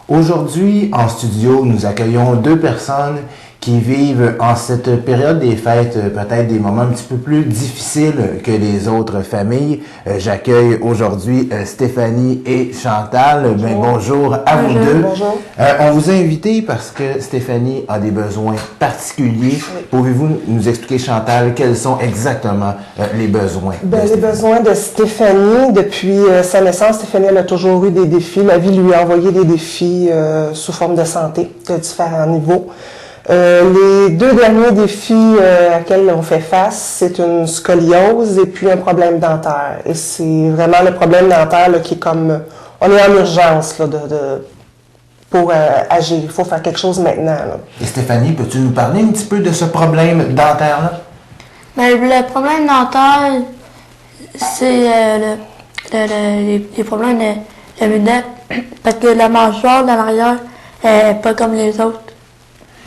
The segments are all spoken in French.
Aujourd'hui, en studio, nous accueillons deux personnes qui vivent en cette période des fêtes peut-être des moments un petit peu plus difficiles que les autres familles. J'accueille aujourd'hui Stéphanie et Chantal. Bonjour à vous deux. Bonjour. On vous a invité parce que Stéphanie a des besoins particuliers. Oui. Pouvez-vous nous expliquer, Chantal, quels sont exactement les besoins? Les besoins de Stéphanie, depuis sa naissance, Stéphanie elle a toujours eu des défis. La vie lui a envoyé des défis sous forme de santé de différents niveaux. Les deux derniers défis auxquels on fait face, c'est une scoliose et puis un problème dentaire. Et c'est vraiment le problème dentaire là, qui est comme... On est en urgence là, pour agir. Il faut faire quelque chose maintenant. Là. Et Stéphanie, peux-tu nous parler un petit peu de ce problème dentaire-là? Le problème dentaire, c'est les problèmes de lunettes, parce que la mâchoire de l'arrière n'est pas comme les autres.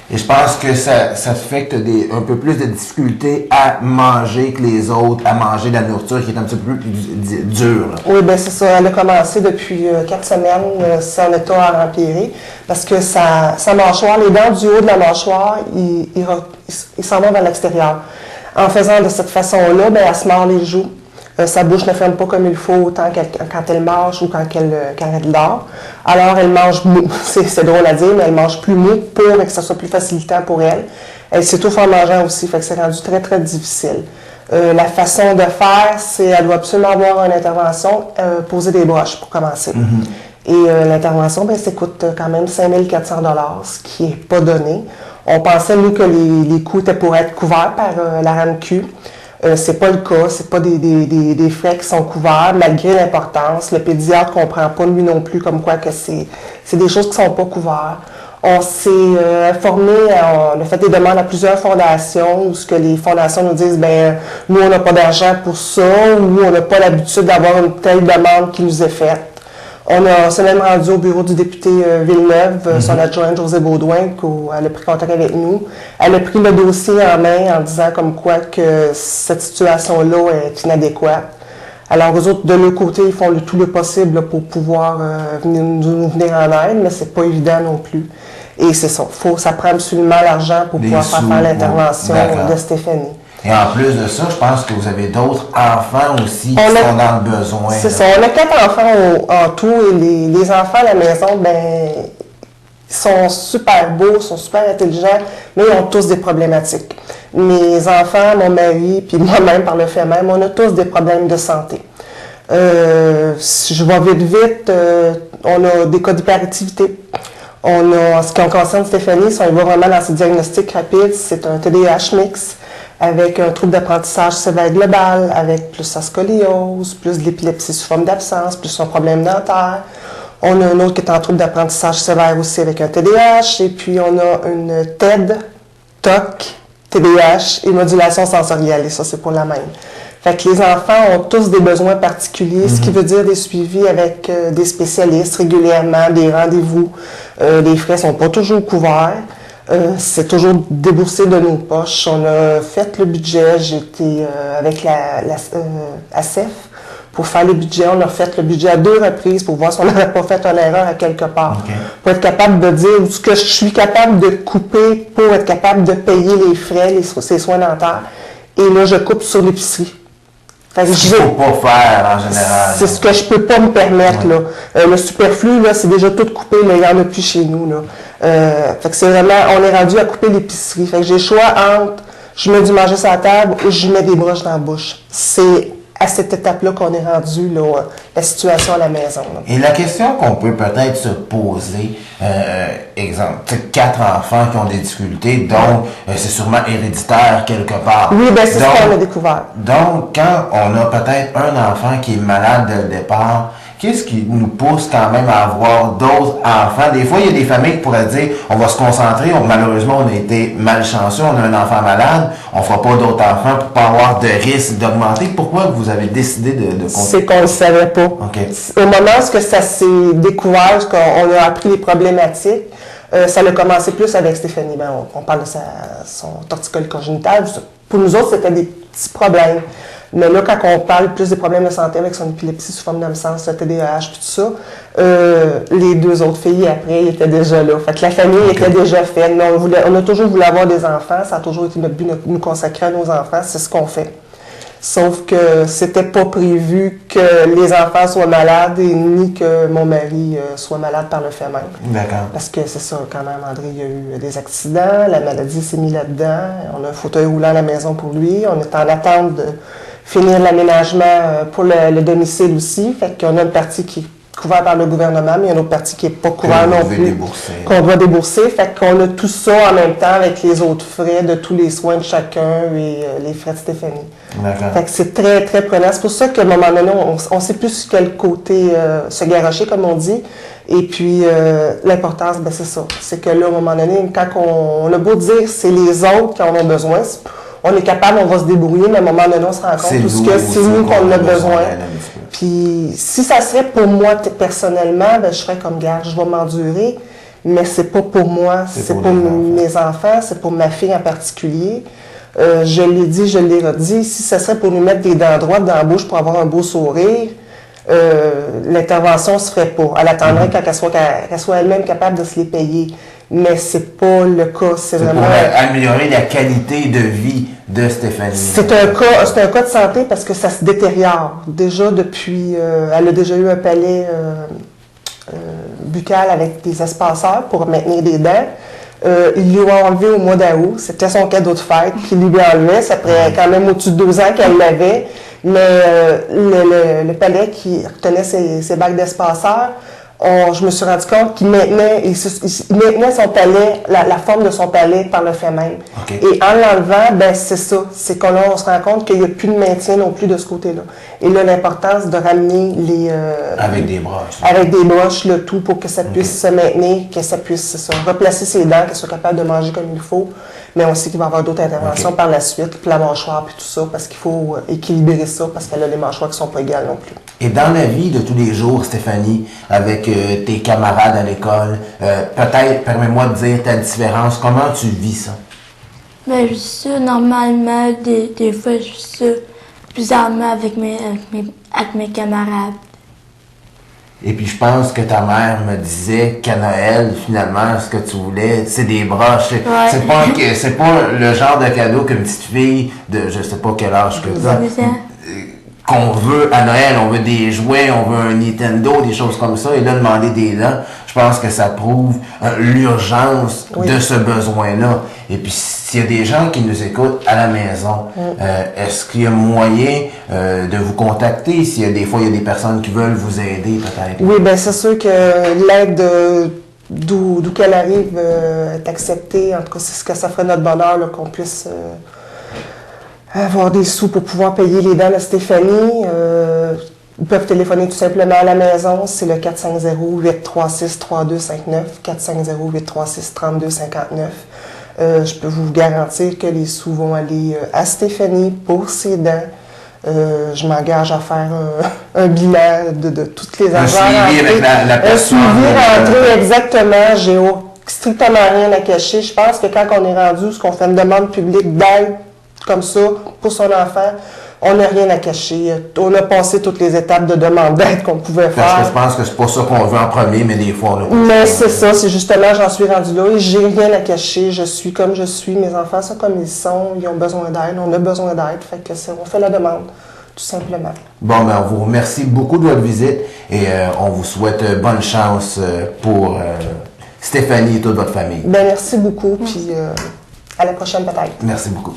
Et je pense que ça fait que tu as un peu plus de difficultés à manger que les autres, à manger de la nourriture qui est un petit peu plus dure. Là. Oui, c'est ça. Elle a commencé depuis 4 semaines, son état a empiré, parce que sa mâchoire, les dents du haut de la mâchoire, ils s'en vont vers l'extérieur. En faisant de cette façon-là, elle se mord les joues. Sa bouche ne ferme pas comme il faut autant quand elle mange ou quand elle dort. Alors, elle mange mou. C'est drôle à dire, mais elle mange plus mou pour que ça soit plus facilitant pour elle. Elle s'étouffe en mangeant aussi, fait que c'est rendu très, très difficile. La façon de faire, c'est elle doit absolument avoir une intervention, poser des broches pour commencer. Mm-hmm. Et l'intervention, ça coûte quand même 5 400 $, ce qui n'est pas donné. On pensait, nous, que les coûts étaient pour être couverts par la RAMQ. C'est pas le cas, c'est pas des frais qui sont couverts, malgré l'importance. Le pédiatre comprend pas, lui non plus, comme quoi que c'est des choses qui sont pas couvertes. On s'est informé, on a fait des demandes à plusieurs fondations, où ce que les fondations nous disent, nous, on n'a pas d'argent pour ça, ou on n'a pas l'habitude d'avoir une telle demande qui nous est faite. On s'est même rendu au bureau du député Villeneuve, son adjointe Josée Baudouin, elle a pris contact avec nous. Elle a pris le dossier en main en disant comme quoi que cette situation-là est inadéquate. Alors, eux autres, de leur côté, ils font tout le possible pour pouvoir nous venir en aide, mais c'est pas évident non plus. Et c'est ça, ça prend absolument l'argent pour pouvoir faire l'intervention de Stéphanie. Et en plus de ça, je pense que vous avez d'autres enfants aussi qui sont dans le besoin. C'est ça. On a 4 enfants en tout et les enfants à la maison, ils sont super beaux, sont super intelligents, mais ils ont tous des problématiques. Mes enfants, mon mari, puis moi-même par le fait même, on a tous des problèmes de santé. Si je vais vite, on a des cas d'hyperactivité. En ce qui concerne Stéphanie, si on va vraiment dans ce diagnostic rapide, c'est un TDAH mix, avec un trouble d'apprentissage sévère global, avec plus sa scoliose, plus de l'épilepsie sous forme d'absence, plus son problème dentaire. On a un autre qui est en trouble d'apprentissage sévère aussi avec un TDAH, et puis on a une TED, TOC, TDAH et modulation sensorielle, et ça c'est pour la même. Fait que les enfants ont tous des besoins particuliers, ce qui veut dire des suivis avec des spécialistes régulièrement, des rendez-vous. Les frais sont pas toujours couverts. C'est toujours déboursé de nos poches. On a fait le budget. J'ai été avec la ACEF pour faire le budget. On a fait le budget à 2 reprises pour voir si on n'avait pas fait une erreur à quelque part. Okay. Pour être capable de dire ce que je suis capable de couper pour être capable de payer les frais, ces soins dentaires. Et là, je coupe sur l'épicerie. Ce qu'il ne faut pas faire en général. C'est ce que je peux pas me permettre. Là. Le superflu, là, c'est déjà tout coupé, mais il n'y en a plus chez nous. Là. Fait que c'est vraiment, on est rendu à couper l'épicerie. Fait que j'ai le choix entre je mets du manger sur la table ou je mets des broches dans la bouche. C'est à cette étape-là qu'on est rendu, là, la situation à la maison. Là. Et la question qu'on peut peut-être se poser, exemple, 4 enfants qui ont des difficultés, donc c'est sûrement héréditaire quelque part. Oui, c'est ce qu'on a découvert. Donc, quand on a peut-être un enfant qui est malade dès le départ, qu'est-ce qui nous pousse quand même à avoir d'autres enfants? Des fois, il y a des familles qui pourraient dire, on va se concentrer, malheureusement, on a été malchanceux, on a un enfant malade, on ne fera pas d'autres enfants pour ne pas avoir de risque d'augmenter. Pourquoi vous avez décidé de C'est qu'on ne le savait pas. Okay. Au moment où ça s'est découvert, qu'on a appris les problématiques, ça a commencé plus avec Stéphanie. On parle de son torticolite congénitale. Pour nous autres, c'était des petits problèmes. Mais là, quand on parle plus des problèmes de santé avec son épilepsie sous forme d'absence, le TDAH, puis tout ça, les 2 autres filles, après, ils étaient déjà là. Fait que la famille était déjà faite. Mais on a toujours voulu avoir des enfants. Ça a toujours été notre but de nous consacrer à nos enfants. C'est ce qu'on fait. Sauf que c'était pas prévu que les enfants soient malades et ni que mon mari soit malade par le fait même. D'accord. Parce que c'est ça, quand même, André, il y a eu des accidents, la maladie s'est mise là-dedans. On a un fauteuil roulant à la maison pour lui. On est en attente de finir l'aménagement pour le domicile aussi. Fait qu'on a une partie qui est couverte par le gouvernement, mais il y a une autre partie qui n'est pas couverte non plus. Qu'on doit débourser. Fait qu'on a tout ça en même temps avec les autres frais de tous les soins de chacun et les frais de Stéphanie. D'accord. Fait que c'est très, très prenant. C'est pour ça qu'à un moment donné, on sait plus sur quel côté se garrocher, comme on dit. Et puis, l'importance, ben c'est ça. C'est que là, à un moment donné, quand on a beau dire c'est les autres qui en ont besoin, on est capable, on va se débrouiller, mais à un moment donné, on se rend compte que c'est nous qu'on a besoin. Puis, si ça serait pour moi personnellement, ben je serais comme, garde, je vais m'endurer, mais c'est pas pour moi, c'est pour mes enfants, c'est pour ma fille en particulier. Je l'ai dit, je l'ai redit, si ça serait pour nous mettre des dents droites dans la bouche pour avoir un beau sourire, l'intervention se ferait pas. Elle attendrait qu'elle soit elle-même capable de se les payer. Mais c'est pas le cas, c'est vraiment... pour améliorer la qualité de vie de Stéphanie. C'est un cas de santé parce que ça se détériore. Déjà depuis... elle a déjà eu un palais buccal avec des espaceurs pour maintenir des dents. Ils lui ont enlevé au mois d'août. C'était son cadeau de fête qu'il lui a enlevé. Ça ferait quand même au-dessus de 12 ans qu'elle l'avait. Mais le palais qui retenait ses bacs d'espaceurs, je me suis rendu compte qu'il maintenait son palais, la forme de son palais par le fait même. Okay. Et en l'enlevant, ben c'est ça. C'est qu'on on se rend compte qu'il n'y a plus de maintien non plus de ce côté-là. Et là, l'importance de ramener les... avec des broches. Avec des broches, le tout, pour que ça puisse se maintenir, que ça puisse replacer ses dents, qu'elle soit capable de manger comme il faut. Mais on sait qu'il va y avoir d'autres interventions par la suite, puis la mâchoire, puis tout ça, parce qu'il faut équilibrer ça, parce qu'elle a des mâchoires qui ne sont pas égales non plus. Et dans la vie de tous les jours, Stéphanie, avec tes camarades à l'école, peut-être, permets-moi de dire ta différence, comment tu vis ça? Ben, je vis ça normalement, des fois, je vis ça bizarrement avec mes camarades. Et puis je pense que ta mère me disait qu'à Noël, finalement, ce que tu voulais, c'est des broches. Ouais. C'est pas le genre de cadeau qu'une petite fille de je sais pas quel âge que tu as, qu'on veut à Noël. On veut des jouets, on veut un Nintendo, des choses comme ça. Et là, demander des dents, je pense que ça prouve l'urgence de ce besoin-là. Et puis, s'il y a des gens qui nous écoutent à la maison, est-ce qu'il y a moyen de vous contacter? S'il y a des fois, il y a des personnes qui veulent vous aider, peut-être? Oui, bien, c'est sûr que l'aide d'où qu'elle arrive est acceptée. En tout cas, c'est ce que ça ferait notre bonheur, là, qu'on puisse avoir des sous pour pouvoir payer les dents de Stéphanie. Ils peuvent téléphoner tout simplement à la maison. C'est le 450-836-3259, 450-836-3259. Je peux vous garantir que les sous vont aller à Stéphanie pour ses dents. Je m'engage à faire un bilan de toutes les argents. Un suivi avec la personne. Un suivi rentré, exactement. J'ai strictement rien à cacher. Je pense que quand on est rendu, ce qu'on fait une demande publique d'aide comme ça pour son enfant, on n'a rien à cacher. On a passé toutes les étapes de demande d'aide qu'on pouvait faire. Parce que je pense que c'est pas ça qu'on veut en premier, mais des fois, on a... Mais c'est ça, c'est justement, j'en suis rendu là et j'ai rien à cacher. Je suis comme je suis. Mes enfants sont comme ils sont. Ils ont besoin d'aide. On a besoin d'aide. Fait que on fait la demande, tout simplement. Bon, ben, on vous remercie beaucoup de votre visite et on vous souhaite bonne chance pour Stéphanie et toute votre famille. Ben, merci beaucoup. Puis à la prochaine peut-être. Merci beaucoup.